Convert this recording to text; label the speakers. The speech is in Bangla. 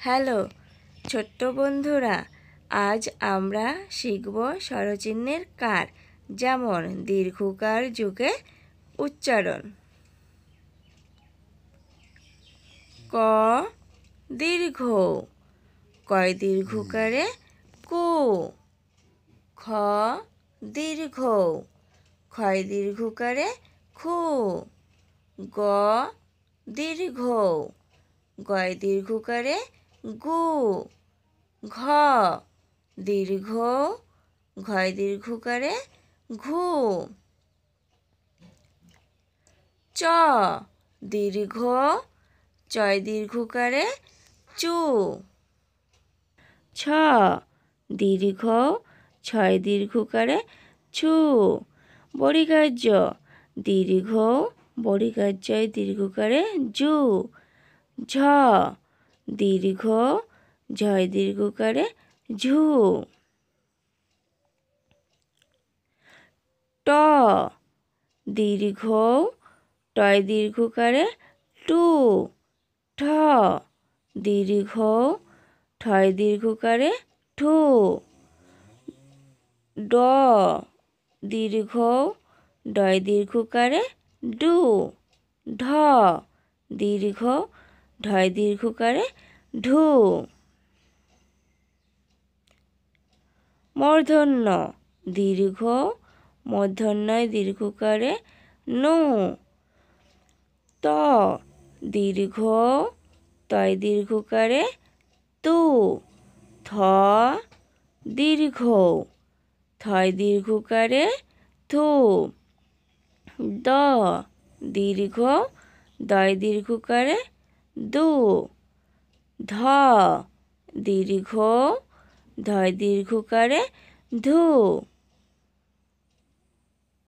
Speaker 1: হ্যালো ছোট্ট বন্ধুরা, আজ আমরা শিখব স্বরচিহ্নের কার, যেমন দীর্ঘকার যুগে উচ্চারণ। ক দীর্ঘ, কয় দীর্ঘকারে কু। খ দীর্ঘ, ক্ষয় দীর্ঘকারে খু। গ দীর্ঘ, গয় দীর্ঘকারে গু। ঘ দীর্ঘ, ঘয় দীর্ঘকারে ঘু। চ দীর্ঘ, চয় দীর্ঘকারে চু। ছ দীর্ঘ, ছয় দীর্ঘকারে ছু। বর্গীয় জ দীর্ঘ, বর্গীয় জয় দীর্ঘকারে জু। ঝ দীর্ঘ, ঝয় দীর্ঘকারে ঝু। ট দীর্ঘ, টয় দীর্ঘকারে টু। ঠ দীর্ঘ, ঠয় দীর্ঘকারে ঠু। ড দীর্ঘ, ডয় দীর্ঘকারে ডু। ঢ দীর্ঘ, ঢয় দীর্ঘকারে ঢু। মূর্ধন্য দীর্ঘ, মূর্ধন্যয় দীর্ঘকারে নু। ত দীর্ঘ, তয় দীর্ঘকারে তু। থ দীর্ঘ, থয় দীর্ঘকারে থু। দ দীর্ঘ, দয় দীর্ঘকারে দু। ধ দীর্ঘ, ধয় দীর্ঘকারে ধু।